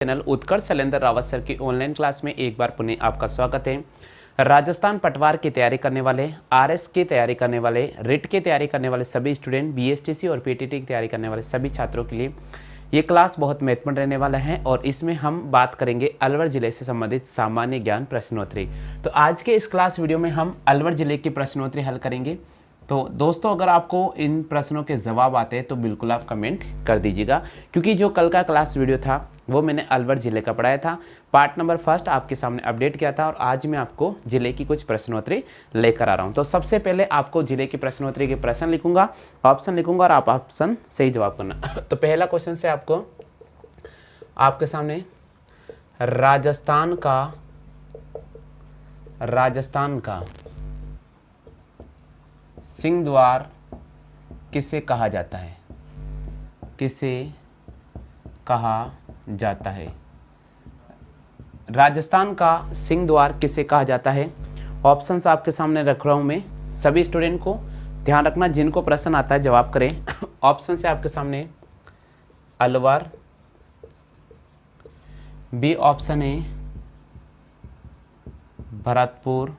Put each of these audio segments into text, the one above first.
Channel उत्कर्ष Shailendra Rawat sir की online class में एक बार पुनः आपका स्वागत है। राजस्थान पटवार की तैयारी करने वाले, आरएस की तैयारी करने वाले, रिट की तैयारी करने वाले सभी स्टूडेंट, बीएसटीसी और पीटीटी की तैयारी करने वाले सभी छात्रों के लिए ये क्लास बहुत महत्वपूर्ण रहने वाला है और इसमें हम बात करेंगे अलवर जिले से संबंधित सामान्य ज्ञान प्रश्नोत्तरी। तो आज के इस क्लास वीडियो में हम अलवर जिले की प्रश्नोत्तरी हल करेंगे। तो दोस्तों, अगर आपको इन प्रश्नों के जवाब आते हैं तो बिल्कुल आप कमेंट कर दीजिएगा, क्योंकि जो कल का क्लास वीडियो था वो मैंने अलवर जिले का पढ़ाया था, पार्ट नंबर फर्स्ट आपके सामने अपडेट किया था और आज मैं आपको जिले की कुछ प्रश्नोत्तरी लेकर आ रहा हूं। तो सबसे पहले आपको जिले की प्रश्नोत्तरी के प्रश्न लिखूंगा, ऑप्शन लिखूंगा और आप ऑप्शन सही जवाब करना। तो पहला क्वेश्चन से आपको आपके सामने राजस्थान का सिंह द्वार किसे कहा जाता है? किसे कहा जाता है? राजस्थान का सिंह द्वार किसे कहा जाता है? ऑप्शंस आपके सामने रख रहा हूं मैं, सभी स्टूडेंट को ध्यान रखना, जिनको प्रश्न आता है जवाब करें। ऑप्शन से आपके सामने अलवर, बी ऑप्शन है भरतपुर,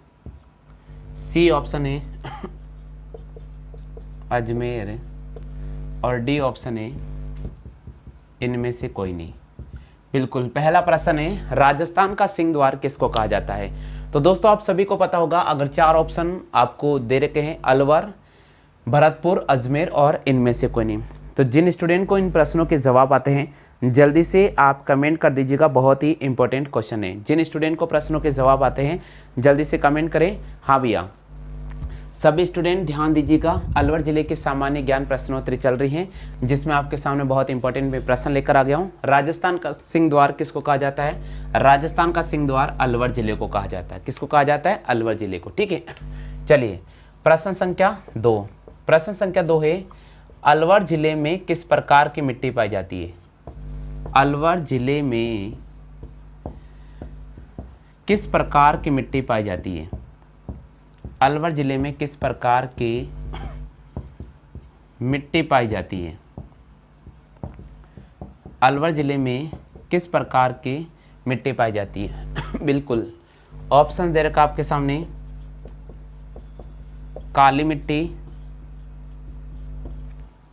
सी ऑप्शन है अजमेर और डी ऑप्शन है इनमें से कोई नहीं। बिल्कुल, पहला प्रश्न है राजस्थान का सिंह द्वार किसको कहा जाता है? तो दोस्तों, आप सभी को पता होगा, अगर चार ऑप्शन आपको दे रखे हैं अलवर, भरतपुर, अजमेर और इनमें से कोई नहीं। तो जिन स्टूडेंट को इन प्रश्नों के जवाब आते हैं जल्दी से आप कमेंट कर दीजिएगा, बहुत ही इंपॉर्टेंट क्वेश्चन है। जिन स्टूडेंट को प्रश्नों के जवाब आते हैं जल्दी से कमेंट करें हाँ भैया। सभी स्टूडेंट ध्यान दीजिएगा, अलवर जिले के सामान्य ज्ञान प्रश्नोत्तरी चल रही है, जिसमें आपके सामने बहुत इंपॉर्टेंट मैं प्रश्न लेकर आ गया हूं। राजस्थान का सिंह द्वार किसको कहा जाता है? राजस्थान का सिंह द्वार अलवर जिले को कहा जाता है। किसको कहा जाता है? अलवर जिले को। ठीक है, चलिए प्रश्न संख्या 2। प्रश्न संख्या 2 है अलवर जिले में किस प्रकार की मिट्टी पाई जाती है? अलवर जिले में किस प्रकार की मिट्टी पाई जाती है? अलवर जिले में किस प्रकार की मिट्टी पाई जाती है? अलवर जिले में किस प्रकार की मिट्टी पाई जाती है? बिल्कुल, ऑप्शन दे रखा आपके सामने, काली मिट्टी,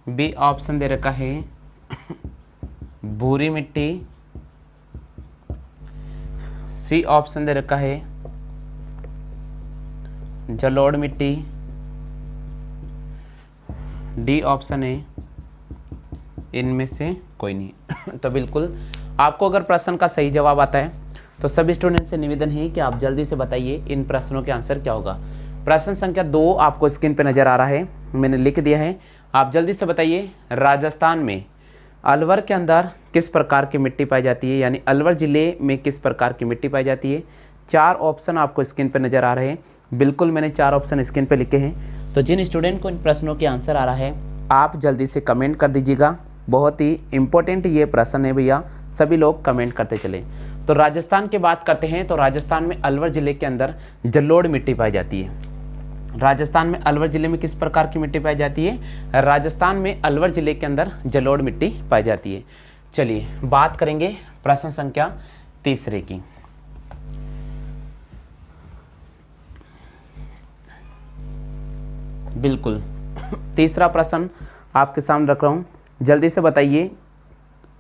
बी ऑप्शन दे रखा है भूरी मिट्टी, सी ऑप्शन दे रखा है जलोढ़ मिट्टी, डी ऑप्शन है इनमें से कोई नहीं। तो बिल्कुल, आपको अगर प्रश्न का सही जवाब आता है तो सभी स्टूडेंट से निवेदन है कि आप जल्दी से बताइए इन प्रश्नों के आंसर क्या होगा। प्रश्न संख्या 2 आपको स्क्रीन पे नजर आ रहा है, मैंने लिख दिया है, आप जल्दी से बताइए राजस्थान में अलवर के अंदर किस प्रकार की मिट्टी पाई जाती है, यानी अलवर जिले में किस प्रकार की मिट्टी पाई जाती है। 4 ऑप्शन आपको स्क्रीन पे नजर आ रहे हैं, बिल्कुल मैंने 4 ऑप्शन स्क्रीन पे लिखे हैं। तो जिन स्टूडेंट को इन प्रश्नों के आंसर आ रहा है आप जल्दी से कमेंट कर दीजिएगा, बहुत ही इंपॉर्टेंट ये प्रश्न है भैया, सभी लोग कमेंट करते चले। तो राजस्थान की बात करते हैं तो राजस्थान में अलवर जिले के अंदर जलोढ़ मिट्टी पाई जाती है। राजस्थान में अलवर जिले में किस प्रकार की मिट्टी पाई जाती है? राजस्थान में अलवर जिले के अंदर जलोढ़ मिट्टी पाई जाती है। चलिए बात करेंगे प्रश्न संख्या 3 की। बिल्कुल, तीसरा प्रश्न आपके सामने रख रहा हूं, जल्दी से बताइए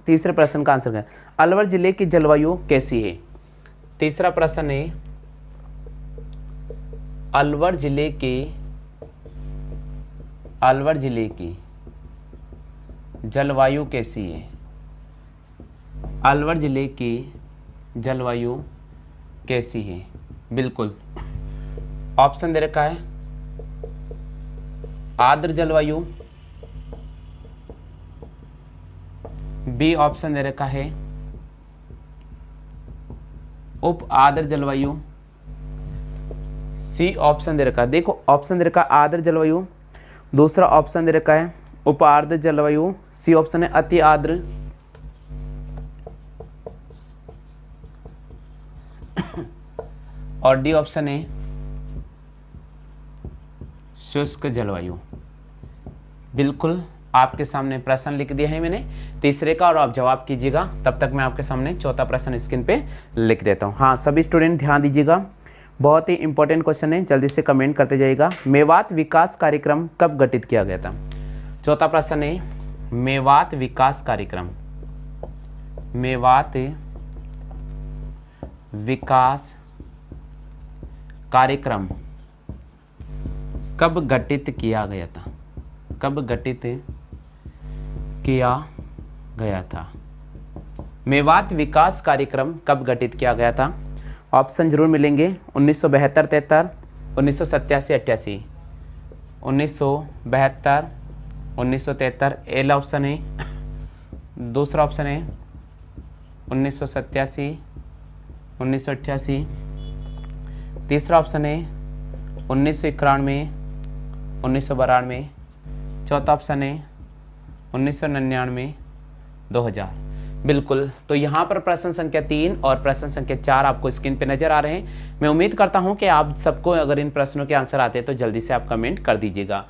तीसरे प्रश्न का आंसर क्या है? अलवर जिले की जलवायु कैसी है? तीसरा प्रश्न है अलवर जिले की जलवायु कैसी है? अलवर जिले की जलवायु कैसी है? बिल्कुल, ऑप्शन दे रखा है आर्द्र जलवायु, बी ऑप्शन दे रखा है उप आर्द्र जलवायु, सी ऑप्शन दे रखा है, देखो ऑप्शन दे रखा है आर्द्र जलवायु, दूसरा ऑप्शन दे रखा है उप आर्द्र जलवायु, सी ऑप्शन है अति आर्द्र, और डी ऑप्शन है शुष्क जलवायु। बिल्कुल आपके सामने प्रश्न लिख दिया है मैंने तीसरे का, और आप जवाब कीजिएगा। तब तक मैं आपके सामने चौथा प्रश्न स्क्रीन पे लिख देता हूँ। हाँ, सभी स्टूडेंट ध्यान दीजिएगा, बहुत ही इंपॉर्टेंट क्वेश्चन है, जल्दी से कमेंट करते जाइएगा। मेवात विकास कार्यक्रम कब गठित किया गया था? चौथा प्रश्न है, मेवात विकास कार्यक्रम, मेवात विकास कार्यक्रम कब गठित किया गया था? कब गठित किया गया था? मेवात विकास कार्यक्रम कब गठित किया गया था? ऑप्शन जरूर मिलेंगे, 1972-73, 1987-88, 1972, 1973 एल ऑप्शन है। दूसरा ऑप्शन है 1987, 1988। तीसरा ऑप्शन है 1991, 1992। चौथा ऑप्शन है 1999, 2000। बिल्कुल, तो यहाँ पर प्रश्न संख्या 3 और प्रश्न संख्या 4 आपको स्क्रीन पे नजर आ रहे हैं। मैं उम्मीद करता हूँ कि आप सबको अगर इन प्रश्नों के आंसर आते हैं तो जल्दी से आप कमेंट कर दीजिएगा।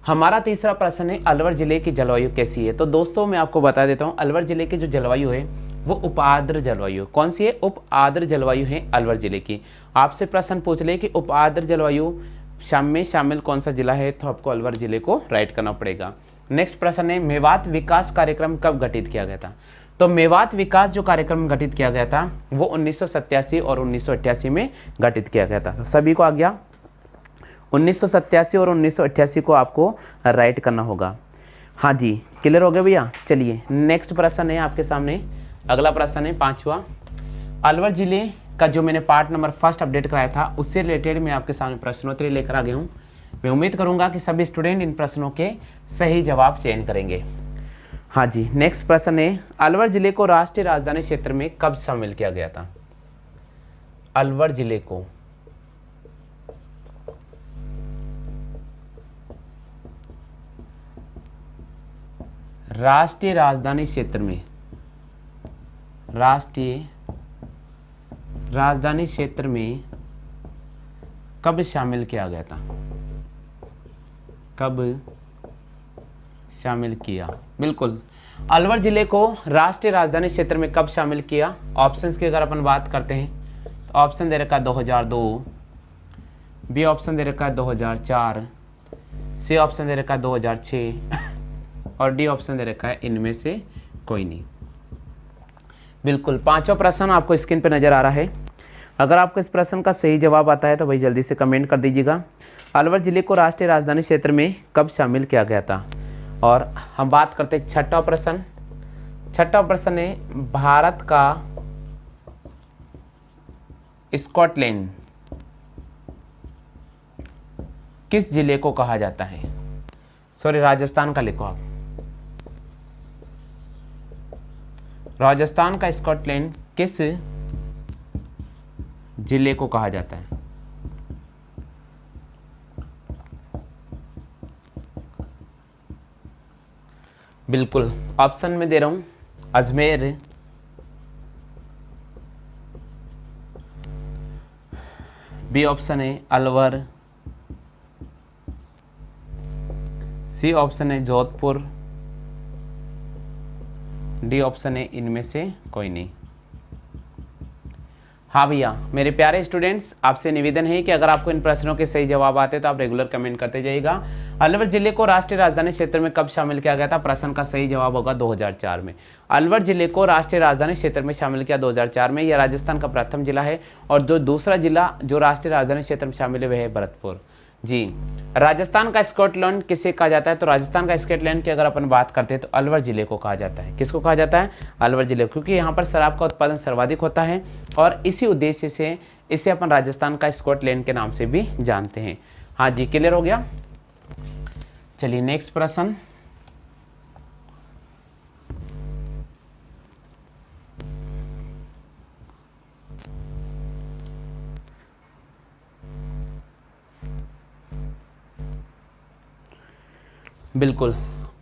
हमारा तीसरा प्रश्न है, अलवर जिले की जलवायु कैसी है? तो दोस्तों मैं आपको बता देता हूँ, अलवर जिले की जो जलवायु है वो उपाद्र जलवायु। कौन सी है? उपाद्र जलवायु है अलवर जिले की। आपसे प्रश्न पूछ ले कि उपाद्र जलवायु में शामिल कौन सा जिला है, तो आपको अलवर जिले को राइट करना पड़ेगा। नेक्स्ट प्रश्न है, मेवात विकास कार्यक्रम कब गठित किया गया था? तो मेवात विकास जो कार्यक्रम गठित किया गया था वो 1987 और 1988 में गठित किया गया था। तो सभी को आ गया, 1987 और 1988 को आपको राइट करना होगा। हाँ जी, क्लियर हो गया भैया। चलिए नेक्स्ट प्रश्न है आपके सामने, अगला प्रश्न है 5वां। अलवर जिले का जो मैंने पार्ट नंबर 1 अपडेट कराया था उससे रिलेटेड मैं आपके सामने प्रश्नोत्तरी लेकर आ गया हूँ। मैं उम्मीद करूंगा कि सभी स्टूडेंट इन प्रश्नों के सही जवाब चयन करेंगे। हाँ जी, नेक्स्ट प्रश्न है, अलवर जिले को राष्ट्रीय राजधानी क्षेत्र में कब शामिल किया गया था? अलवर जिले को राष्ट्रीय राजधानी क्षेत्र में, राष्ट्रीय राजधानी क्षेत्र में कब शामिल किया गया था? कब शामिल किया? बिल्कुल, अलवर जिले को राष्ट्रीय राजधानी क्षेत्र में कब शामिल किया? ऑप्शंस की अगर अपन बात करते हैं तो ऑप्शन दे रखा है 2002, बी ऑप्शन दे रखा है 2004, सी ऑप्शन दे रखा है 2006 और डी ऑप्शन दे रखा है इनमें से कोई नहीं। बिल्कुल, पांचों प्रश्न आपको स्क्रीन पे नजर आ रहा है। अगर आपको इस प्रश्न का सही जवाब आता है तो भाई जल्दी से कमेंट कर दीजिएगा। अलवर जिले को राष्ट्रीय राजधानी क्षेत्र में कब शामिल किया गया था? और हम बात करते हैं छठा प्रश्न। छठा प्रश्न है, भारत का स्कॉटलैंड किस जिले को कहा जाता है? सॉरी, राजस्थान का लिखो आप। राजस्थान का स्कॉटलैंड किस जिले को कहा जाता है? बिल्कुल, ऑप्शन में दे रहा हूं, अजमेर, बी ऑप्शन है अलवर, सी ऑप्शन है जोधपुर, डी ऑप्शन है इनमें से कोई नहीं। हाँ भैया, मेरे प्यारे स्टूडेंट्स, आपसे निवेदन है कि अगर आपको इन प्रश्नों के सही जवाब आते तो आप रेगुलर कमेंट करते जाइएगा। अलवर जिले को राष्ट्रीय राजधानी क्षेत्र में कब शामिल किया गया था? प्रश्न का सही जवाब होगा 2004 में। अलवर जिले को राष्ट्रीय राजधानी क्षेत्र में शामिल किया 2004 में। यह राजस्थान का प्रथम जिला है और जो दूसरा जिला जो राष्ट्रीय राजधानी क्षेत्र में शामिल है वह है भरतपुर। जी, राजस्थान का स्कॉटलैंड किसे कहा जाता है? तो राजस्थान का स्कॉटलैंड की अगर अपन बात करते हैं तो अलवर जिले को कहा जाता है। किसको कहा जाता है? अलवर जिले, क्योंकि यहाँ पर शराब का उत्पादन सर्वाधिक होता है और इसी उद्देश्य से इसे अपन राजस्थान का स्कॉटलैंड के नाम से भी जानते हैं। हाँ जी, क्लियर हो गया। चलिए नेक्स्ट प्रश्न। बिल्कुल,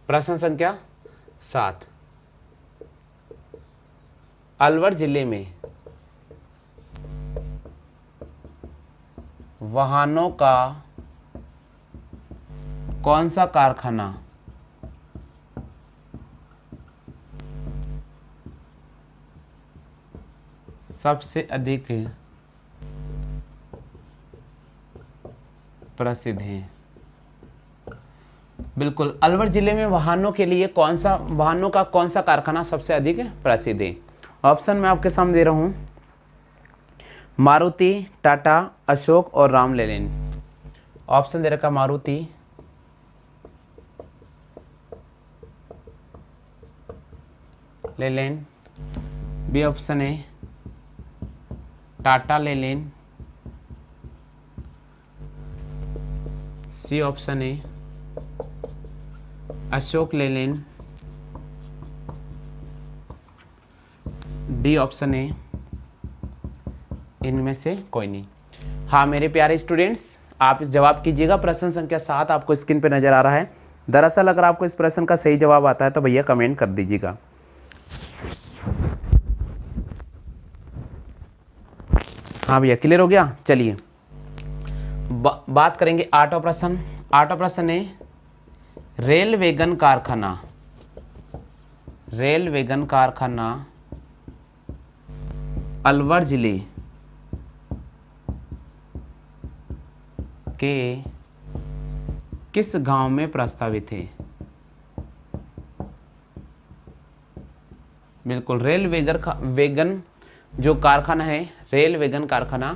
प्रश्न संख्या 7। अलवर जिले में वाहनों का कौन सा कारखाना सबसे अधिक प्रसिद्ध है? बिल्कुल, अलवर जिले में वाहनों का कौन सा कारखाना सबसे अधिक प्रसिद्ध है? ऑप्शन मैं आपके सामने दे रहा हूं, मारुति, टाटा, अशोक और राम लेलैंड। ऑप्शन दे रखा मारुति, लेलैंड, बी ऑप्शन है टाटा लेलैंड, सी ऑप्शन है अशोक लेलैंड, डी ऑप्शन है इनमें से कोई नहीं। हाँ मेरे प्यारे स्टूडेंट्स, आप इस जवाब कीजिएगा। प्रश्न संख्या 7 आपको स्क्रीन पे नजर आ रहा है। दरअसल अगर आपको इस प्रश्न का सही जवाब आता है तो भैया कमेंट कर दीजिएगा। हाँ भैया क्लियर हो गया। चलिए बात करेंगे आठवां प्रश्न। आठवां प्रश्न है रेल वैगन कारखाना अलवर जिले के किस गांव में प्रस्तावित है? बिल्कुल, रेल वैगन जो कारखाना है, रेल वैगन कारखाना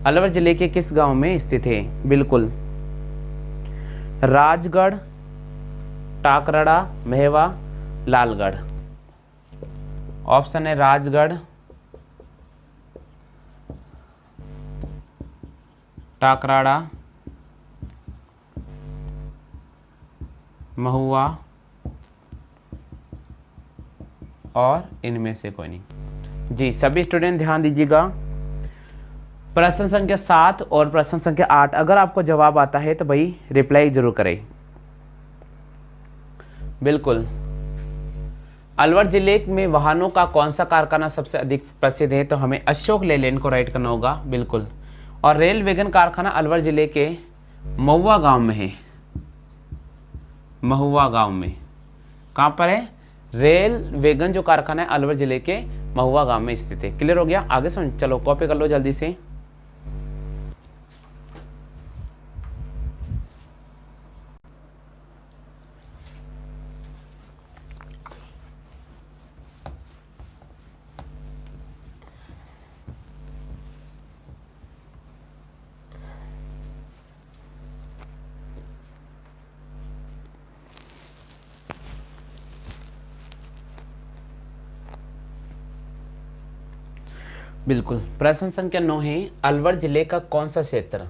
अलवर जिले के किस गांव में स्थित है? बिल्कुल, राजगढ़, टाकराड़ा, मेहवा, लालगढ़। ऑप्शन है राजगढ़, टाकराड़ा, महुआ और इनमें से कोई नहीं। जी सभी स्टूडेंट ध्यान दीजिएगा। प्रश्न संख्या 7 और प्रश्न संख्या 8 अगर आपको जवाब आता है तो भाई रिप्लाई जरूर करें। बिल्कुल, अलवर जिले में वाहनों का कौन सा कारखाना सबसे अधिक प्रसिद्ध है? तो हमें अशोक लेलैंड को राइट करना होगा। बिल्कुल, और रेल वैगन कारखाना अलवर जिले के महुआ गांव में है। महुआ गांव में कहाँ पर है? रेल वैगन जो कारखाना है अलवर जिले के महुआ गांव में स्थित है। क्लियर हो गया? आगे समझ, चलो कॉपी कर लो जल्दी से। बिल्कुल, प्रश्न संख्या 9 है अलवर जिले का कौन सा क्षेत्र?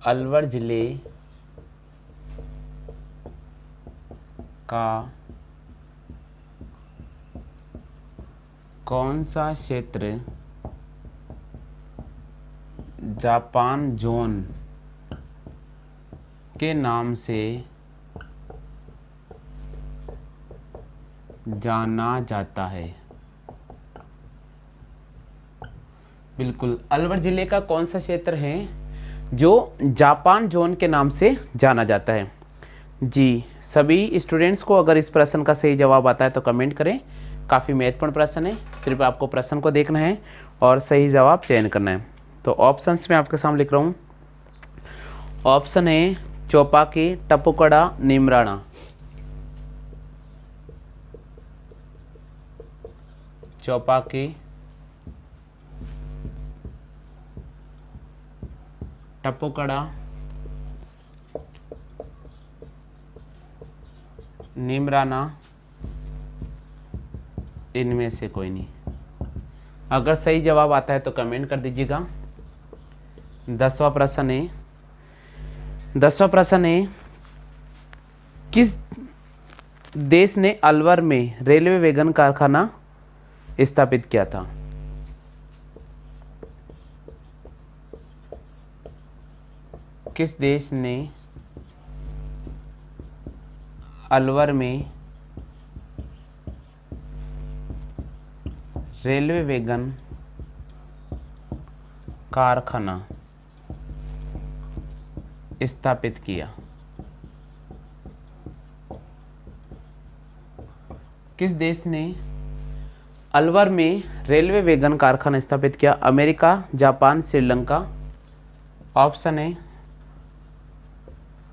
अलवर जिले का कौन सा क्षेत्र जापान जोन के नाम से जाना जाता है? बिल्कुल, अलवर जिले का कौन सा क्षेत्र है जो जापान जोन के नाम से जाना जाता है? जी सभी स्टूडेंट्स को अगर इस प्रश्न का सही जवाब आता है तो कमेंट करें। काफ़ी महत्वपूर्ण प्रश्न है, सिर्फ आपको प्रश्न को देखना है और सही जवाब चयन करना है। तो ऑप्शंस में आपके सामने लिख रहा हूँ। ऑप्शन है चौपाकी, टपुकड़ा, नीमराणा। चौपाकी, टपुकड़ा, नीमराना, इनमें से कोई नहीं। अगर सही जवाब आता है तो कमेंट कर दीजिएगा। 10वां प्रश्न है, 10वां प्रश्न है किस देश ने अलवर में रेलवे वैगन कारखाना स्थापित किया था? किस देश ने अलवर में रेलवे वैगन कारखाना स्थापित किया? किस देश ने अलवर में रेलवे वैगन कारखाना स्थापित किया? America, Japan, Sri Lanka. ऑप्शन है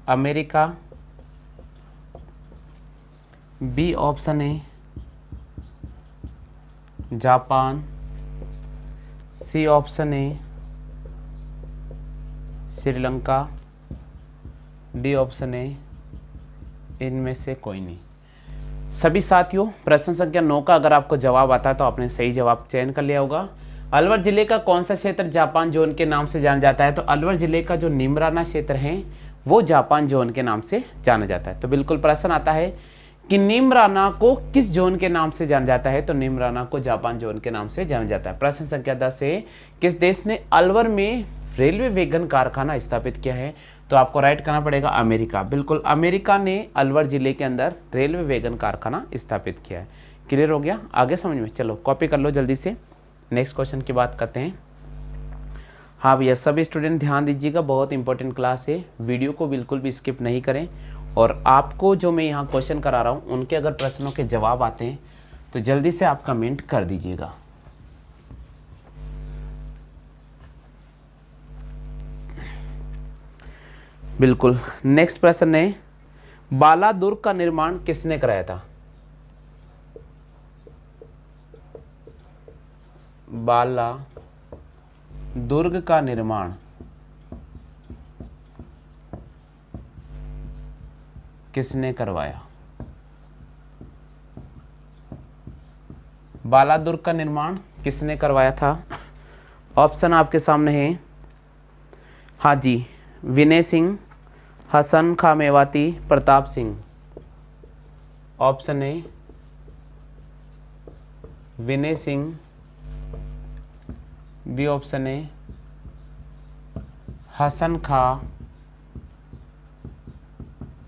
अमेरिका, बी ऑप्शन है जापान, सी ऑप्शन है श्रीलंका, डी ऑप्शन है इनमें से कोई नहीं। सभी साथियों, प्रश्न संख्या 9 का अगर आपको जवाब आता है तो आपने सही जवाब चयन कर लिया होगा। अलवर जिले का कौन सा क्षेत्र जापान जोन के नाम से जाना जाता है? तो अलवर जिले का जो निमराना क्षेत्र है वो जापान जोन के नाम से जाना जाता है। तो बिल्कुल प्रश्न आता है कि निमराना को किस जोन के नाम से जाना जाता है? तो निमराना को जापान जोन के नाम से जाना जाता है। प्रश्न संख्या 10 है, किस देश ने अलवर में रेलवे वैगन कारखाना स्थापित किया है? तो आपको राइट करना पड़ेगा अमेरिका। बिल्कुल, अमेरिका ने अलवर जिले के अंदर रेलवे वैगन कारखाना स्थापित किया है। क्लियर हो गया? आगे समझ में? चलो कॉपी कर लो जल्दी से, नेक्स्ट क्वेश्चन की बात करते हैं। हाँ भैया, सभी स्टूडेंट ध्यान दीजिएगा, बहुत इंपॉर्टेंट क्लास है, वीडियो को बिल्कुल भी स्किप नहीं करें। और आपको जो मैं यहाँ क्वेश्चन करा रहा हूँ उनके अगर प्रश्नों के जवाब आते हैं तो जल्दी से आप कमेंट कर दीजिएगा। बिल्कुल, नेक्स्ट प्रश्न है, बाला दुर्ग का निर्माण किसने कराया था? बाला दुर्ग का निर्माण किसने करवाया? बाला दुर्ग का निर्माण किसने करवाया था? ऑप्शन आपके सामने है, हाँ जी, विनय सिंह, हसन खां मेवाती, प्रताप सिंह। ऑप्शन है विनय सिंह, बी ऑप्शन है हसन खां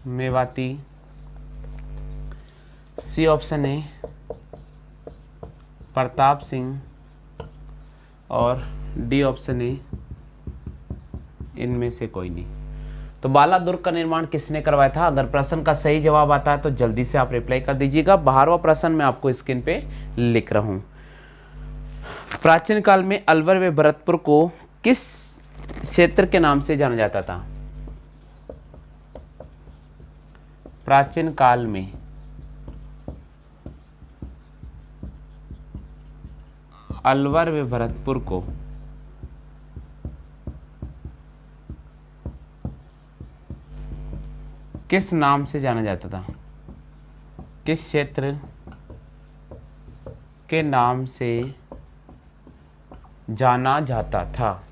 मेवाती, सी ऑप्शन है प्रताप सिंह और डी ऑप्शन है इनमें से कोई नहीं। तो बाला दुर्ग का निर्माण किसने करवाया था? अगर प्रश्न का सही जवाब आता है तो जल्दी से आप रिप्लाई कर दीजिएगा। 12वां प्रश्न मैं आपको स्क्रीन पे लिख रहा हूं। प्राचीन काल में अलवर व भरतपुर को किस क्षेत्र के नाम से जाना जाता था? प्राचीन काल में अलवर व भरतपुर को किस नाम से जाना जाता था? किस क्षेत्र के नाम से जाना जाता था?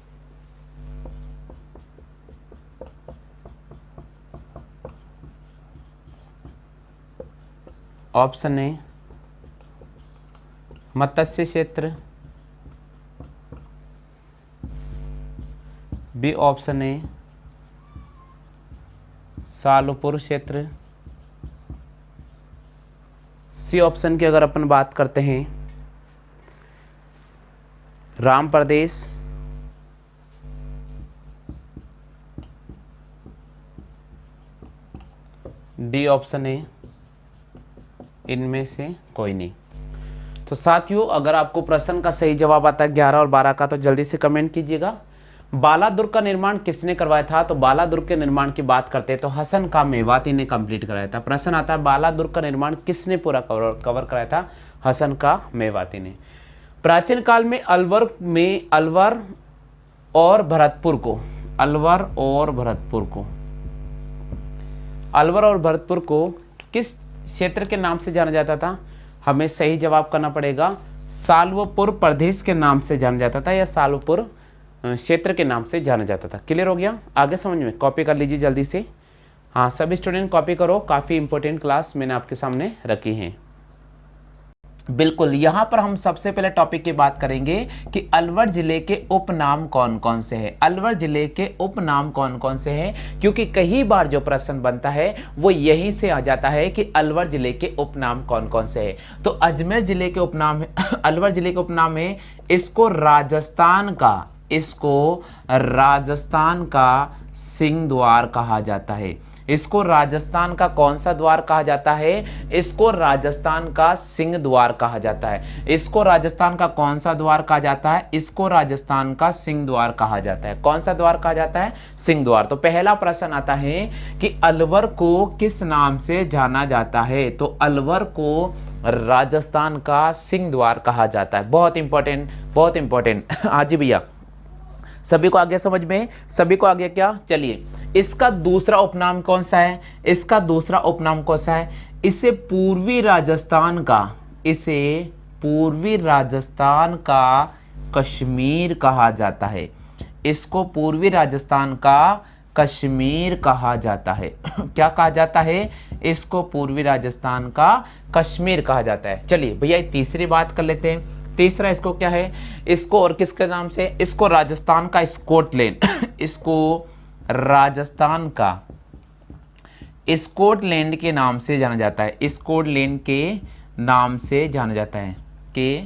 ऑप्शन ए मत्स्य क्षेत्र, बी ऑप्शन ए सालुपुर क्षेत्र, सी ऑप्शन की अगर अपन बात करते हैं राम प्रदेश, डी ऑप्शन है इनमें से कोई नहीं। तो साथियों, अगर आपको प्रश्न का सही जवाब आता है 11 और 12 का तो जल्दी से कमेंट कीजिएगा। बाला दुर्ग का निर्माण किसने करवाया था? तो बाला दुर्ग के निर्माण की बात करते हैं तो हसन खां मेवाती ने कंप्लीट कराया था। प्रश्न आता है बाला दुर्ग का निर्माण किसने पूरा कवर कराया था? हसन खां मेवाती ने। प्राचीन काल में अलवर और भरतपुर को किस क्षेत्र के नाम से जाना जाता था? हमें सही जवाब करना पड़ेगा, सालवपुर प्रदेश के नाम से जाना जाता था या सालवपुर क्षेत्र के नाम से जाना जाता था। क्लियर हो गया? आगे समझ में? कॉपी कर लीजिए जल्दी से। हाँ, सभी स्टूडेंट कॉपी करो, काफ़ी इंपॉर्टेंट क्लास मैंने आपके सामने रखी है। बिल्कुल, यहाँ पर हम सबसे पहले टॉपिक की बात करेंगे कि अलवर जिले के उपनाम कौन कौन से हैं। अलवर जिले के उपनाम कौन कौन से हैं, क्योंकि कई बार जो प्रश्न बनता है वो यहीं से आ जाता है कि अलवर जिले के उपनाम कौन कौन से हैं। तो अजमेर जिले के उपनाम है अलवर जिले के उपनाम है, इसको राजस्थान का सिंह द्वार कहा जाता है। इसको राजस्थान का कौन सा द्वार कहा जाता है? इसको राजस्थान का सिंह द्वार कहा जाता है। इसको राजस्थान का कौन सा द्वार कहा जाता है? इसको राजस्थान का सिंह द्वार कहा जाता है। कौन सा द्वार कहा जाता है? सिंह द्वार। तो पहला प्रश्न आता है कि अलवर को किस नाम से जाना जाता है? तो अलवर को राजस्थान का सिंह द्वार कहा जाता है। बहुत इंपॉर्टेंट, बहुत इंपॉर्टेंट। हाँ जी भैया, सभी को आगे समझ में? सभी को आगे क्या? चलिए, इसका दूसरा उपनाम कौन सा है? इसका दूसरा उपनाम कौन सा है? इसे पूर्वी राजस्थान का, इसे पूर्वी राजस्थान का कश्मीर कहा जाता है। इसको पूर्वी राजस्थान का कश्मीर कहा जाता है। क्या कहा जाता है? इसको पूर्वी राजस्थान का कश्मीर कहा जाता है। चलिए भैया तीसरी बात कर लेते हैं। तीसरा इसको क्या है? इसको और किसके नाम से? इसको राजस्थान का स्कॉटलैंड इसको राजस्थान का स्कॉटलैंड के नाम से जाना जाता है। स्कॉटलैंड के नाम से जाना जाता है, के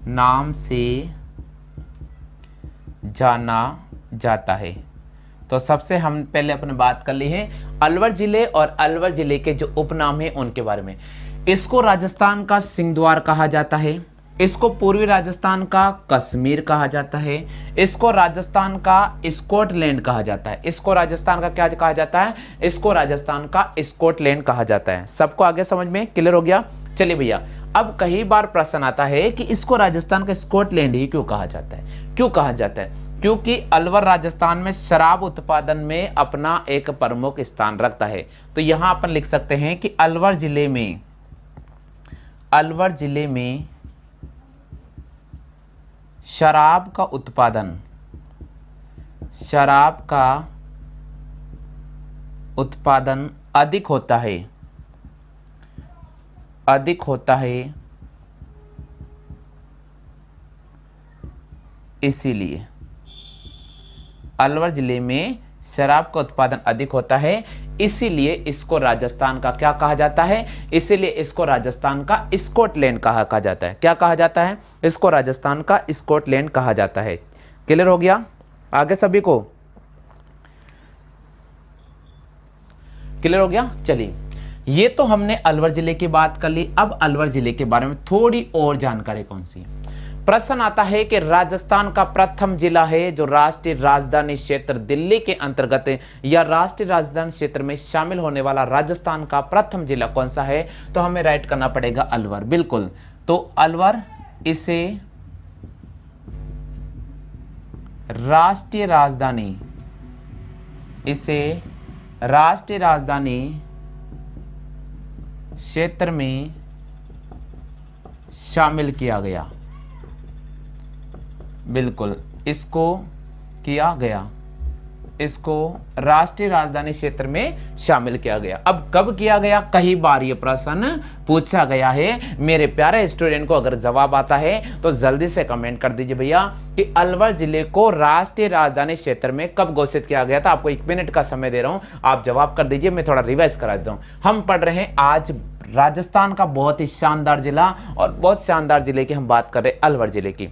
नाम से जाना जाता है। तो सबसे हम पहले अपने बात कर ली है अलवर जिले और अलवर जिले के जो उपनाम है उनके बारे में। इसको राजस्थान का सिंह द्वार कहा जाता है। इसको पूर्वी राजस्थान का कश्मीर कहा जाता है। इसको राजस्थान का स्कॉटलैंड कहा जाता है। इसको राजस्थान का क्या कहा जाता है? इसको राजस्थान का स्कॉटलैंड कहा जाता है। सबको आगे समझ में क्लियर हो गया? चलिए भैया, अब कई बार प्रश्न आता है कि इसको राजस्थान का स्कॉटलैंड ही क्यों कहा जाता है? क्यों कहा जाता है? क्योंकि अलवर राजस्थान में शराब उत्पादन में अपना एक प्रमुख स्थान रखता है। तो यहां अपन लिख सकते हैं कि अलवर जिले में शराब का उत्पादन अधिक होता है, इसीलिए अलवर जिले में शराब का उत्पादन अधिक होता है, इसीलिए इसको राजस्थान का क्या कहा जाता है? इसीलिए इसको राजस्थान का स्कॉटलैंड कहा जाता है। क्या कहा जाता है? इसको राजस्थान का स्कॉटलैंड कहा जाता है। क्लियर हो गया आगे सभी को? क्लियर हो गया? चलिए, ये तो हमने अलवर जिले की बात कर ली। अब अलवर जिले के बारे में थोड़ी और जानकारी कौन सी? प्रश्न आता है कि राजस्थान का प्रथम जिला है जो राष्ट्रीय राजधानी क्षेत्र दिल्ली के अंतर्गत या राष्ट्रीय राजधानी क्षेत्र में शामिल होने वाला राजस्थान का प्रथम जिला कौन सा है? तो हमें राइट करना पड़ेगा अलवर। बिल्कुल, तो अलवर इसे राष्ट्रीय राजधानी क्षेत्र में शामिल किया गया। बिल्कुल, इसको किया गया, इसको राष्ट्रीय राजधानी क्षेत्र में शामिल किया गया। अब कब किया गया? कई बार ये प्रश्न पूछा गया है। मेरे प्यारे स्टूडेंट को अगर जवाब आता है तो जल्दी से कमेंट कर दीजिए भैया कि अलवर जिले को राष्ट्रीय राजधानी क्षेत्र में कब घोषित किया गया था। आपको 1 मिनट का समय दे रहा हूं, आप जवाब कर दीजिए। मैं थोड़ा रिवाइज करा देता हूं। हम पढ़ रहे हैं आज राजस्थान का बहुत ही शानदार जिला, और बहुत शानदार जिले की हम बात कर रहे हैं अलवर जिले की,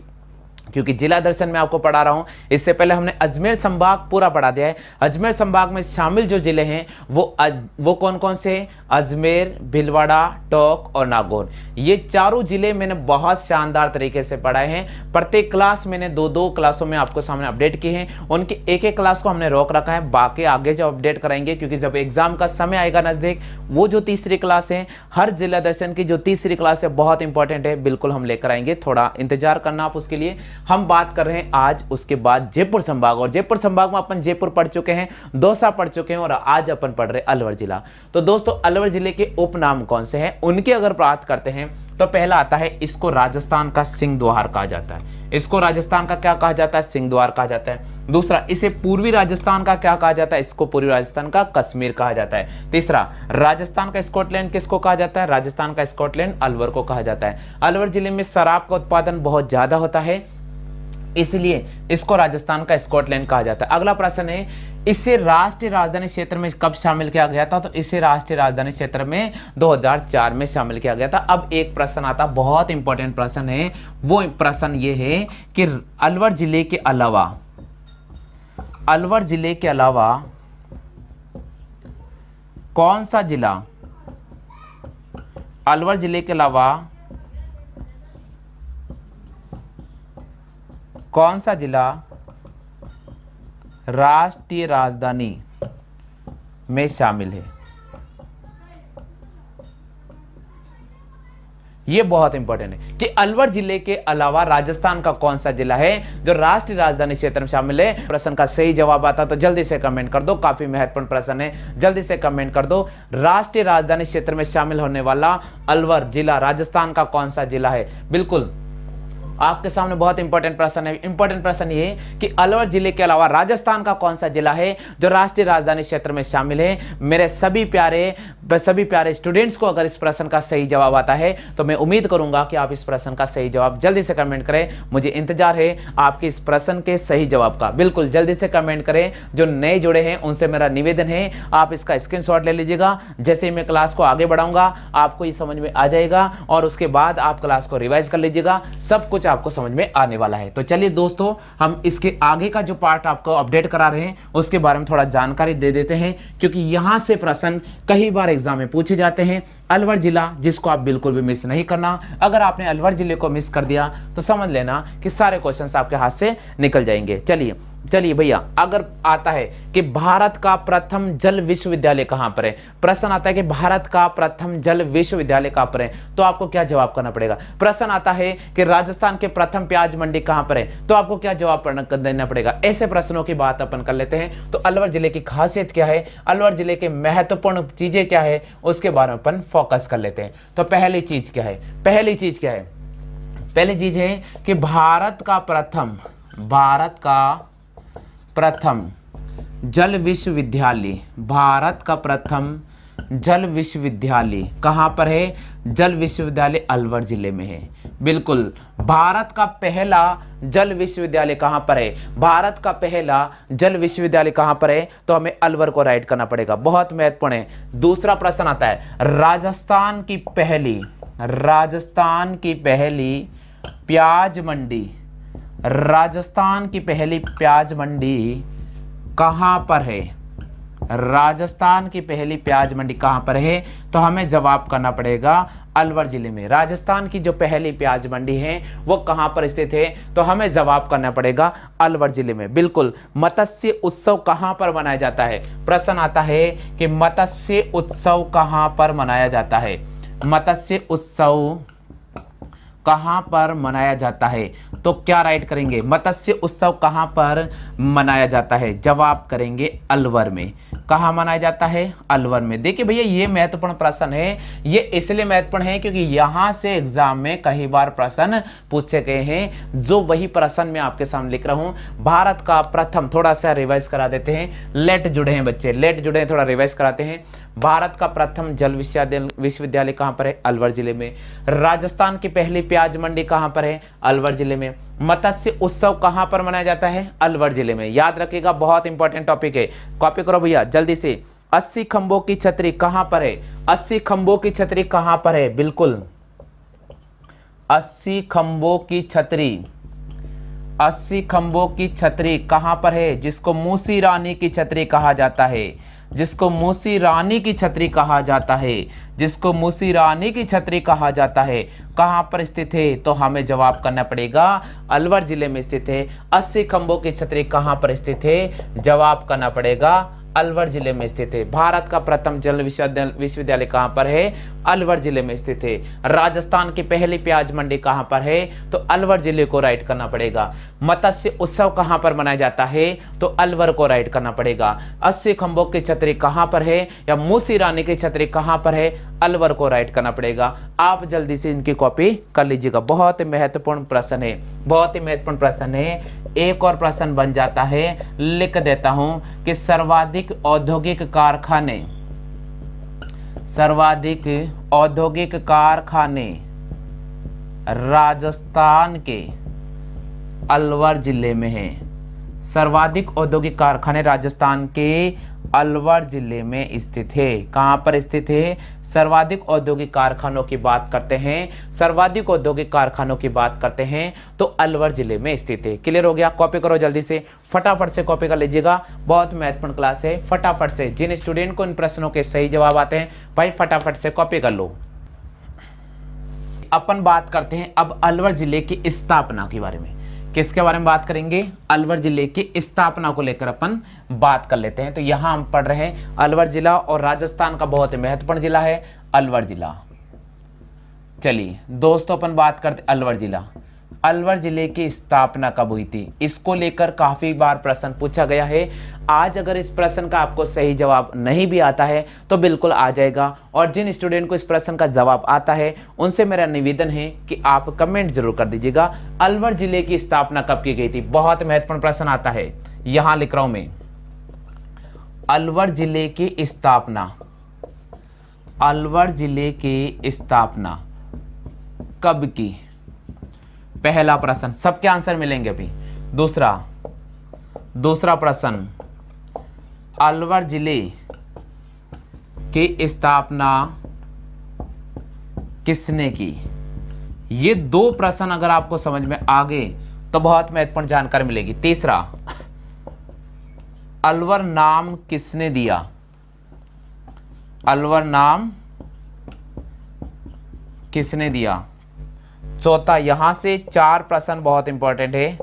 क्योंकि जिला दर्शन में आपको पढ़ा रहा हूं। इससे पहले हमने अजमेर संभाग पूरा पढ़ा दिया है। अजमेर संभाग में शामिल जो जिले हैं वो कौन कौन से? अजमेर, भीलवाड़ा, टोंक और नागौर। ये चारों जिले मैंने बहुत शानदार तरीके से पढ़ाए हैं। प्रत्येक क्लास मैंने 2-2 क्लासों में आपको सामने अपडेट किए हैं। उनके एक क्लास को हमने रोक रखा है, बाकी आगे जो अपडेट कराएंगे, क्योंकि जब एग्जाम का समय आएगा नजदीक, वो जो तीसरी क्लास है, हर जिला दर्शन की जो तीसरी क्लास है बहुत इंपॉर्टेंट है, बिल्कुल हम लेकर आएंगे। थोड़ा इंतजार करना आप उसके लिए। हम बात कर रहे हैं आज उसके बाद जयपुर संभाग, और जयपुर संभाग में अपन जयपुर पढ़ चुके हैं, दौसा पढ़ चुके हैं, और आज अपन पढ़ रहे अलवर जिला। तो दोस्तों, अलवर जिले के उपनाम कौन से हैं उनकी अगर बात करते हैं तो पहला आता है, इसको राजस्थान का सिंह द्वार कहा जाता है। इसको राजस्थान का क्या कहा जाता है? सिंह द्वार कहा जाता है। दूसरा, इसे पूर्वी राजस्थान का क्या कहा जाता है? इसको पूर्वी राजस्थान का कश्मीर कहा जाता है। तीसरा, राजस्थान का स्कॉटलैंड किसको कहा जाता है? राजस्थान का स्कॉटलैंड अलवर को कहा जाता है। अलवर जिले में शराब का उत्पादन बहुत ज्यादा होता है, इसलिए इसको राजस्थान का स्कॉटलैंड कहा जाता है। अगला प्रश्न है, इसे राष्ट्रीय राजधानी क्षेत्र में कब शामिल किया गया था? तो इसे राष्ट्रीय राजधानी क्षेत्र में 2004 में शामिल किया गया था। अब एक प्रश्न आता, बहुत इंपॉर्टेंट प्रश्न है, वो प्रश्न ये है कि अलवर जिले के अलावा कौन सा जिला अलवर जिले के अलावा कौन सा जिला राष्ट्रीय राजधानी में शामिल है? ये बहुत इंपॉर्टेंट है कि अलवर जिले के अलावा राजस्थान का कौन सा जिला है जो राष्ट्रीय राजधानी क्षेत्र में शामिल है। प्रश्न का सही जवाब आता तो जल्दी से कमेंट कर दो, काफी महत्वपूर्ण प्रश्न है, जल्दी से कमेंट कर दो। राष्ट्रीय राजधानी क्षेत्र में शामिल होने वाला अलवर जिला राजस्थान का कौन सा जिला है? बिल्कुल आपके सामने बहुत इंपॉर्टेंट प्रश्न है। इंपॉर्टेंट प्रश्न ये है कि अलवर जिले के अलावा राजस्थान का कौन सा जिला है जो राष्ट्रीय राजधानी क्षेत्र में शामिल है। मेरे सभी प्यारे स्टूडेंट्स को अगर इस प्रश्न का सही जवाब आता है तो मैं उम्मीद करूंगा कि आप इस प्रश्न का सही जवाब जल्दी से कमेंट करें। मुझे इंतजार है आपके इस प्रश्न के सही जवाब का। बिल्कुल जल्दी से कमेंट करें। जो नए जुड़े हैं उनसे मेरा निवेदन है आप इसका स्क्रीनशॉट ले लीजिएगा। जैसे ही मैं क्लास को आगे बढ़ाऊंगा आपको ये समझ में आ जाएगा और उसके बाद आप क्लास को रिवाइज कर लीजिएगा। सब कुछ आपको समझ में आने वाला है। तो चलिए दोस्तों हम इसके आगे का जो पार्ट आपको अपडेट करा रहे हैं उसके बारे में थोड़ा जानकारी दे देते हैं, क्योंकि यहां से प्रश्न कई बार एग्जाम में पूछे जाते हैं। अलवर जिला जिसको आप बिल्कुल भी मिस नहीं करना। अगर आपने अलवर जिले को मिस कर दिया तो समझ लेना कि सारे क्वेश्चंस आपके हाथ से निकल जाएंगे। चलिए भैया, अगर आता है कि भारत का प्रथम जल विश्वविद्यालय कहां पर है, प्रश्न आता है कि भारत का प्रथम जल विश्वविद्यालय कहां पर है, तो आपको क्या जवाब करना पड़ेगा। प्रश्न आता है कि राजस्थान के प्रथम प्याज मंडी कहां पर है, तो आपको क्या जवाब देना पड़ेगा। ऐसे प्रश्नों की बात अपन कर लेते हैं। तो अलवर जिले की खासियत क्या है, अलवर जिले के महत्वपूर्ण चीजें क्या है, उसके बारे में अपन फोकस कर लेते हैं। तो पहली चीज क्या है, पहली चीज है कि भारत का प्रथम जल विश्वविद्यालय, भारत का प्रथम जल विश्वविद्यालय कहां पर है? जल विश्वविद्यालय अलवर जिले में है। बिल्कुल, भारत का पहला जल विश्वविद्यालय कहां पर है? भारत का पहला जल विश्वविद्यालय कहां पर है? तो हमें अलवर को राइट करना पड़ेगा, बहुत महत्वपूर्ण है। दूसरा प्रश्न आता है राजस्थान की पहली प्याज मंडी, राजस्थान की पहली प्याज मंडी कहां पर है? राजस्थान की पहली प्याज मंडी कहां पर है? तो हमें जवाब करना पड़ेगा अलवर जिले में। राजस्थान की जो पहली प्याज मंडी है वो कहां पर स्थित है? तो हमें जवाब करना पड़ेगा अलवर जिले में। बिल्कुल, मत्स्य उत्सव कहां पर मनाया जाता है? प्रश्न आता है कि मत्स्य उत्सव कहां पर मनाया जाता है, मत्स्य उत्सव कहां पर मनाया जाता है? तो क्या राइट करेंगे, मत्स्य उत्सव कहां पर मनाया जाता है? जवाब करेंगे अलवर में। कहां मनाया जाता है? अलवर में। देखिए भैया ये महत्वपूर्ण प्रश्न है। ये इसलिए महत्वपूर्ण है क्योंकि यहां से एग्जाम में कई बार प्रश्न पूछे गए हैं, जो वही प्रश्न मैं आपके सामने लिख रहा हूं। भारत का प्रथम, थोड़ा सा रिवाइज करा देते हैं, लेट जुड़े हैं बच्चे, लेट जुड़े हैं, थोड़ा रिवाइज कराते हैं। भारत का प्रथम जल विश्वविद्यालय कहां पर है? अलवर जिले में। राजस्थान की पहली प्याज मंडी कहां पर है? अलवर जिले में। मत्स्य उत्सव कहां पर मनाया जाता है? अलवर जिले में। याद रखिएगा, बहुत इंपॉर्टेंट टॉपिक है, कॉपी करो भैया जल्दी से। 80 खंभों की छतरी कहां पर है? 80 खंभों की छतरी कहां पर है? बिल्कुल 80 खंभों की छतरी, 80 खंभों की छतरी कहां पर है? जिसको मूसी रानी की छतरी कहा जाता है, जिसको मूसी रानी की छतरी कहा जाता है, जिसको मूसी रानी की छतरी कहा जाता है, कहां पर स्थित है? तो हमें जवाब करना पड़ेगा अलवर जिले में स्थित है। 80 खंभों की छतरी कहां पर स्थित है? जवाब करना पड़ेगा अलवर जिले में स्थित है। भारत का प्रथम जल विश्वविद्यालय कहां पर है? अलवर जिले में स्थित है। राजस्थान की पहली प्याज मंडी कहां पर है? तो अलवर जिले को राइट करना पड़ेगा। मत्स्य उत्सव कहां पर मनाया जाता है? तो अलवर को राइट करना पड़ेगा। 80 खंभों की छतरी कहां पर है या मूसी रानी की छतरी कहां पर है? अलवर को राइट करना पड़ेगा। आप जल्दी से इनकी कॉपी कर लीजिएगा, बहुत महत्वपूर्ण प्रश्न है, बहुत ही महत्वपूर्ण प्रश्न है। एक और प्रश्न बन जाता है, लिख देता हूं कि सर्वाधिक औद्योगिक कारखाने राजस्थान के अलवर जिले में है। सर्वाधिक औद्योगिक कारखाने राजस्थान के अलवर जिले में स्थित है। कहां पर स्थित है? सर्वाधिक औद्योगिक कारखानों की बात करते हैं, सर्वाधिक औद्योगिक कारखानों की बात करते हैं तो अलवर जिले में स्थित है। क्लियर हो गया? कॉपी करो जल्दी से, फटाफट से कॉपी कर लीजिएगा, बहुत महत्वपूर्ण क्लास है। फटाफट से जिन स्टूडेंट को इन प्रश्नों के सही जवाब आते हैं भाई फटाफट से कॉपी कर लो। अपन बात करते हैं अब अलवर जिले की स्थापना के बारे में। किसके बारे में बात करेंगे? अलवर जिले की स्थापना को लेकर अपन बात कर लेते हैं। तो यहां हम पढ़ रहे हैं अलवर जिला और राजस्थान का बहुत महत्वपूर्ण जिला है अलवर जिला। चलिए दोस्तों अपन बात करते अलवर जिला। अलवर जिले की स्थापना कब हुई थी? इसको लेकर काफी बार प्रश्न पूछा गया है। आज अगर इस प्रश्न का आपको सही जवाब नहीं भी आता है तो बिल्कुल आ जाएगा, और जिन स्टूडेंट को इस प्रश्न का जवाब आता है उनसे मेरा निवेदन है कि आप कमेंट जरूर कर दीजिएगा अलवर जिले की स्थापना कब की गई थी। बहुत महत्वपूर्ण प्रश्न आता है, यहां लिख रहा हूं मैं, अलवर जिले की स्थापना, अलवर जिले की स्थापना कब की? पहला प्रश्न, सबके आंसर मिलेंगे अभी। दूसरा प्रश्न, अलवर जिले की स्थापना किसने की? ये दो प्रश्न अगर आपको समझ में आ गए तो बहुत महत्वपूर्ण जानकारी मिलेगी। तीसरा, अलवर नाम किसने दिया? अलवर नाम किसने दिया? चौथा, यहां से 4 प्रश्न बहुत इंपॉर्टेंट है।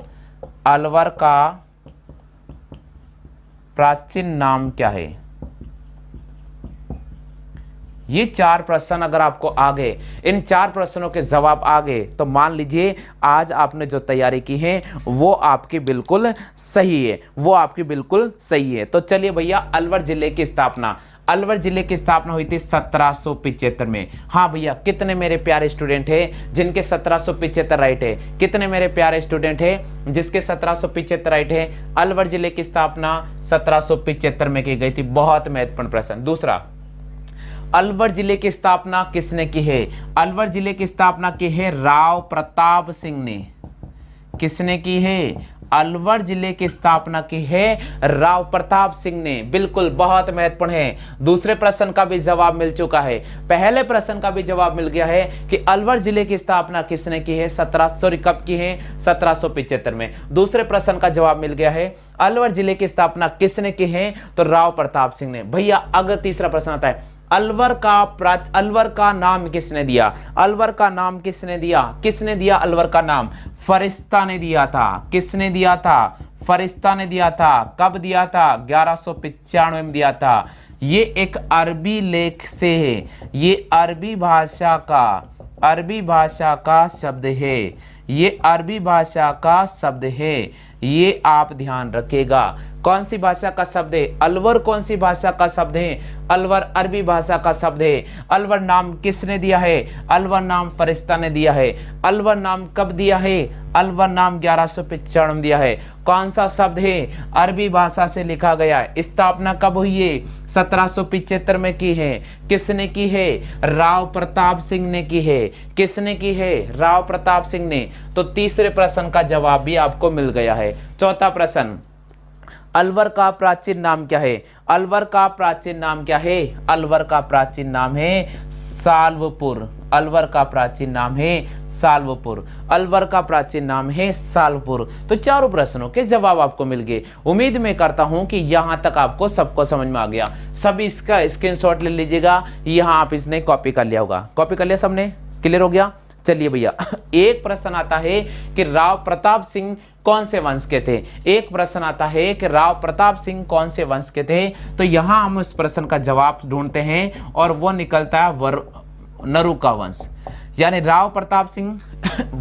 अलवर का प्राचीन नाम क्या है? ये 4 प्रश्न अगर आपको आ गए, इन 4 प्रश्नों के जवाब आ गए तो मान लीजिए आज आपने जो तैयारी की है वो आपकी बिल्कुल सही है, वो आपकी बिल्कुल सही है। तो चलिए भैया, अलवर जिले की स्थापना, अलवर जिले की स्थापना हुई थी 1775 में। हाँ भैया, कितने मेरे प्यारे स्टूडेंट हैं जिनके 1775 राइट है? कितने मेरे प्यारे स्टूडेंट हैं जिसके 1775 राइट है? अलवर जिले की स्थापना 1775 में की गई थी। बहुत महत्वपूर्ण प्रश्न। दूसरा, अलवर जिले की स्थापना किसने की है? अलवर जिले की स्थापना की है राव प्रताप सिंह ने। किसने की है? अलवर जिले की स्थापना की है राव प्रताप सिंह ने। बिल्कुल, बहुत महत्वपूर्ण है। दूसरे प्रश्न का भी जवाब मिल चुका है, पहले प्रश्न का भी जवाब मिल गया है कि अलवर जिले की स्थापना किसने की है? कब की है? 1775 में। दूसरे प्रश्न का जवाब मिल गया है अलवर जिले की स्थापना किसने की है? तो राव प्रताप सिंह ने। भैया अगर तीसरा प्रश्न आता है, अलवर का नाम किसने दिया? अलवर का नाम किसने दिया? किसने दिया अलवर का नाम? फरिश्ता ने दिया था। किसने दिया था? फरिश्ता ने दिया था। कब दिया था? 1195 में दिया था। ये एक अरबी लेख से है, ये अरबी भाषा का शब्द है, ये अरबी भाषा का शब्द है, ये आप ध्यान रखिएगा। कौन सी भाषा का शब्द है? अलवर कौन सी भाषा का शब्द है? अलवर अरबी भाषा का शब्द है। अलवर नाम किसने दिया है? अलवर नाम फरिश्ता ने दिया है। अलवर नाम कब दिया है? अलवर नाम 1195 में दिया है। कौन सा शब्द है? अरबी भाषा से लिखा गया है। स्थापना कब हुई है? 1775 में की है। किसने की है? राव प्रताप सिंह ने की है। किसने की है? राव प्रताप सिंह ने। तो तीसरे प्रश्न का जवाब भी आपको मिल गया है। चौथा प्रश्न, अलवर का प्राचीन नाम क्या है? अलवर का प्राचीन नाम क्या है? अलवर का प्राचीन नाम है साल्वपुर। अलवर का प्राचीन नाम है साल्वपुर। अलवर का प्राचीन नाम है साल्वपुर। तो चारों प्रश्नों के जवाब आपको मिल गए। उम्मीद मैं करता हूं कि यहां तक आपको सबको समझ में आ गया। सब इसका स्क्रीनशॉट ले लीजिएगा। यहां आप इसने कॉपी कर लिया होगा। कॉपी कर लिया सबने? क्लियर हो गया? चलिए भैया, एक प्रश्न आता है कि राव प्रताप सिंह कौन से वंश के थे? एक प्रश्न आता है कि राव प्रताप सिंह कौन से वंश के थे? तो यहां हम उस प्रश्न का जवाब ढूंढते हैं और वो निकलता है नरूका वंश। यानी राव प्रताप सिंह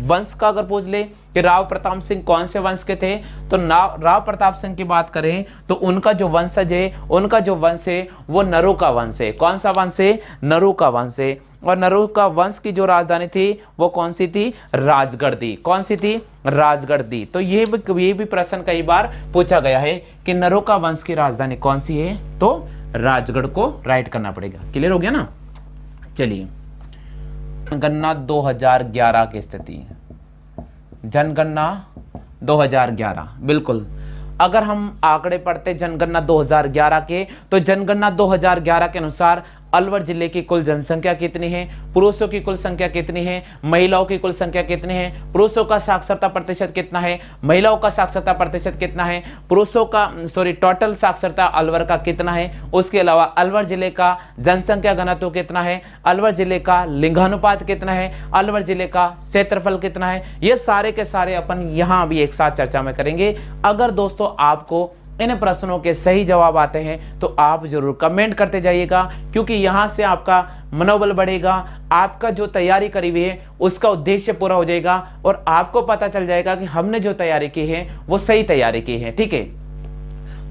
वंश का अगर पूछ ले कि राव प्रताप सिंह कौन से वंश के थे, तो राव प्रताप सिंह की बात करें तो उनका जो वंशज है, उनका जो वंश है वो नरूका वंश है। कौन सा वंश है? नरूका वंश है। और नरूका वंश की जो राजधानी थी वो कौन सी थी? राजगढ़ थी। कौन सी थी? राजगढ़ थी। तो ये भी प्रश्न कई बार पूछा गया है कि नरूका वंश की राजधानी कौन सी है? तो राजगढ़ को राइट करना पड़ेगा। क्लियर हो गया ना? चलिए, जनगणना 2011 की स्थिति। जनगणना 2011, बिल्कुल अगर हम आंकड़े पढ़ते जनगणना 2011 के, तो जनगणना 2011 के अनुसार अलवर जिले की कुल जनसंख्या कितनी है, पुरुषों की कुल संख्या कितनी है, महिलाओं की कुल संख्या कितनी है, पुरुषों का साक्षरता प्रतिशत कितना है, महिलाओं का साक्षरता प्रतिशत कितना है, पुरुषों का टोटल साक्षरता अलवर का कितना है, उसके अलावा अलवर जिले का जनसंख्या घनत्व कितना है, अलवर जिले का लिंगानुपात कितना है, अलवर जिले का क्षेत्रफल कितना है, ये सारे के सारे अपन यहां भी एक साथ चर्चा में करेंगे। अगर दोस्तों आपको इन प्रश्नों के सही जवाब आते हैं तो आप जरूर कमेंट करते जाइएगा, क्योंकि यहां से आपका मनोबल बढ़ेगा, आपका जो तैयारी करी हुई है उसका उद्देश्य पूरा हो जाएगा और आपको पता चल जाएगा कि हमने जो तैयारी की है वो सही तैयारी की है। ठीक है,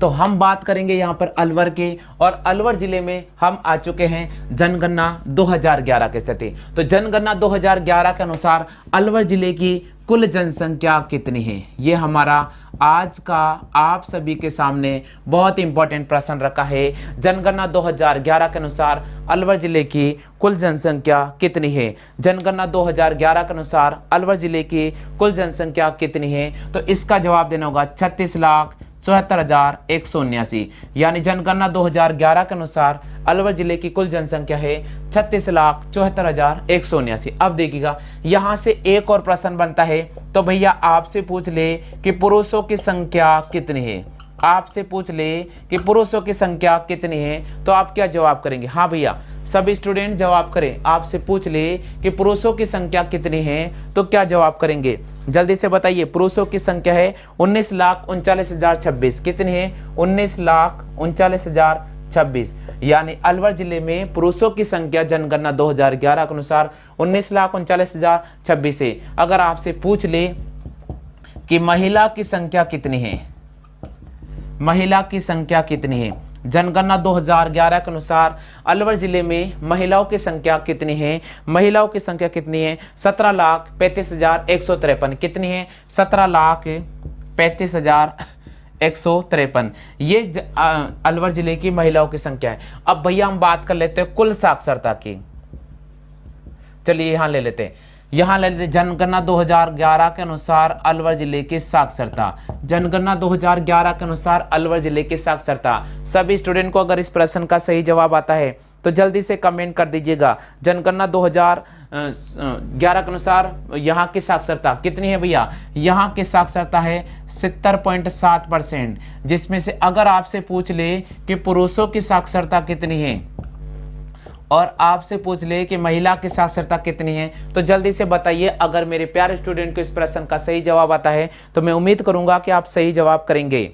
तो हम बात करेंगे यहाँ पर अलवर के, और अलवर जिले में हम आ चुके हैं जनगणना 2011 की स्थिति। तो जनगणना 2011 के अनुसार अलवर जिले की कुल जनसंख्या कितनी है, ये हमारा आज का आप सभी के सामने बहुत इंपॉर्टेंट प्रश्न रखा है। जनगणना 2011 के अनुसार अलवर जिले की कुल जनसंख्या कितनी है, जनगणना 2011 के अनुसार अलवर जिले की कुल जनसंख्या कितनी है, तो इसका जवाब देना होगा 36,74,179। यानी जनगणना 2011 के अनुसार अलवर जिले की कुल जनसंख्या है 36,74,179। अब देखिएगा यहां से एक और प्रश्न बनता है, तो भैया आपसे पूछ ले कि पुरुषों की संख्या कितनी है, आपसे पूछ ले कि पुरुषों की संख्या कितनी है, तो आप क्या जवाब करेंगे। हाँ भैया सभी स्टूडेंट जवाब करें, आपसे पूछ ले कि पुरुषों की संख्या कितनी है तो क्या जवाब करेंगे, जल्दी से बताइए। पुरुषों की संख्या है 19,39,026। कितनी है, 19,39,026। यानी अलवर जिले में पुरुषों की संख्या जनगणना 2011 के अनुसार 19,39,026 है। अगर आपसे पूछ ले कि महिला की संख्या कितनी है, महिला की संख्या कितनी है, जनगणना 2011 के अनुसार अलवर जिले में महिलाओं की संख्या कितनी है, महिलाओं की संख्या कितनी है 17,35,153। कितनी है, 17,35,153। ये अलवर जिले की महिलाओं की संख्या है। अब भैया हम बात कर लेते हैं कुल साक्षरता की। चलिए यहां ले लेते हैं, यहां ले लेते जनगणना 2011 के अनुसार अलवर जिले की साक्षरता, जनगणना 2011 के अनुसार अलवर जिले की साक्षरता। सभी स्टूडेंट को अगर इस प्रश्न का सही जवाब आता है तो जल्दी से कमेंट कर दीजिएगा। जनगणना 2011 के अनुसार यहाँ की साक्षरता कितनी है भैया, यहाँ की साक्षरता है 70.7%, जिसमें से अगर आपसे पूछ ले कि पुरुषों की साक्षरता कितनी है और आपसे पूछ ले कि महिला की साक्षरता कितनी है, तो जल्दी से बताइए। अगर मेरे प्यारे स्टूडेंट को इस प्रश्न का सही जवाब आता है तो मैं उम्मीद करूंगा कि आप सही जवाब करेंगे।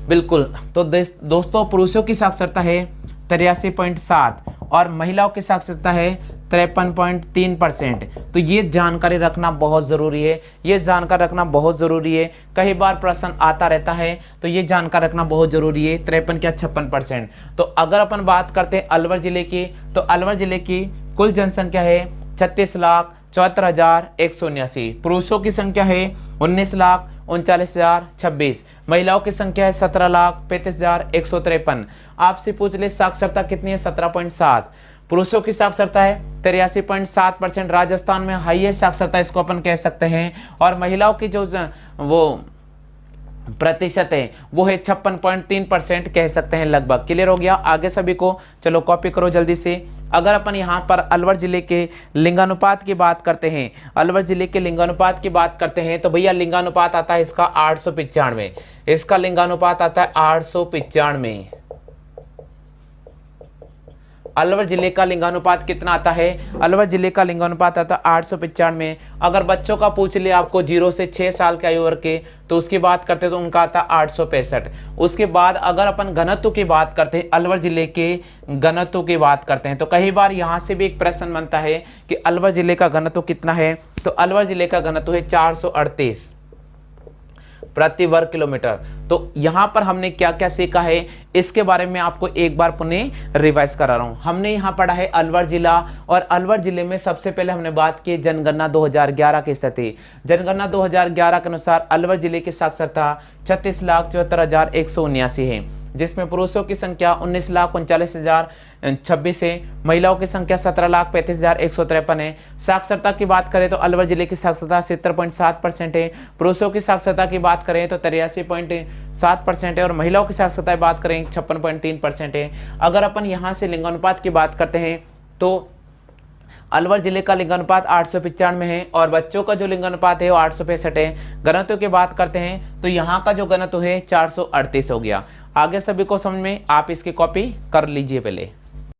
बिल्कुल, तो दोस्तों पुरुषों की साक्षरता है 83.7 और महिलाओं की साक्षरता है 53.3%। तो ये जानकारी रखना बहुत ज़रूरी है, ये जानकारी रखना बहुत ज़रूरी है। कई बार प्रश्न आता रहता है तो ये जानकारी रखना बहुत ज़रूरी है। 53 क्या 56%। तो अगर अपन बात करते हैं अलवर ज़िले की, तो अलवर ज़िले की कुल जनसंख्या है 36,74,179। पुरुषों की संख्या है 19,39,026। महिलाओं की संख्या है 17,35,153। आपसे पूछ ले साक्षरता कितनी है 17.7। पुरुषों की साक्षरता है 83.7%, राजस्थान में हाईएस्ट साक्षरता इसको अपन कह सकते हैं। और महिलाओं की जो वो प्रतिशत है वो है 56.3% कह सकते हैं लगभग। क्लियर हो गया आगे सभी को। चलो कॉपी करो जल्दी से। अगर अपन यहाँ पर अलवर जिले के लिंगानुपात की बात करते हैं, अलवर जिले के लिंगानुपात की बात करते हैं, तो भैया लिंगानुपात आता है इसका 895। इसका लिंगानुपात आता है 895। अलवर जिले का लिंगानुपात कितना आता है, अलवर जिले का लिंगानुपात आता है 895। अगर बच्चों का पूछ ले आपको 0 से 6 साल के आयु वर्ग के, तो उसकी बात करते तो उनका आता है 865। उसके बाद अगर अपन घनत्व की बात करते हैं, अलवर जिले के घनत्व की बात करते हैं, तो कई बार यहाँ से भी एक प्रश्न बनता है कि अलवर जिले का घनत्व कितना है, तो अलवर जिले का घनत्व है 438 प्रति वर्ग किलोमीटर। तो यहाँ पर हमने क्या क्या सीखा है इसके बारे में आपको एक बार पुनः रिवाइज करा रहा हूँ। हमने यहाँ पढ़ा है अलवर जिला, और अलवर जिले में सबसे पहले हमने बात की जनगणना 2011 की स्थिति। जनगणना 2011 के अनुसार अलवर जिले की साक्षरता 36,74,179 है। जिसमें पुरुषों की संख्या 19,39,026 है, महिलाओं की संख्या 17,35,153 है। साक्षरता की बात करें तो अलवर जिले की साक्षरता 70.7% है, पुरुषों की साक्षरता की बात करें तो 83.7% है और महिलाओं की साक्षरता की बात करें 56.3% है। अगर अपन यहाँ से लिंगानुपात की बात करते हैं तो अलवर जिले का लिंगानुपात 895 है और बच्चों का जो लिंगानुपात है वो 865 है। घनत्व की बात करते हैं तो यहाँ का जो घनत्व है 438 हो गया। आगे सभी को समझ में, आप इसकी कॉपी कर लीजिए पहले।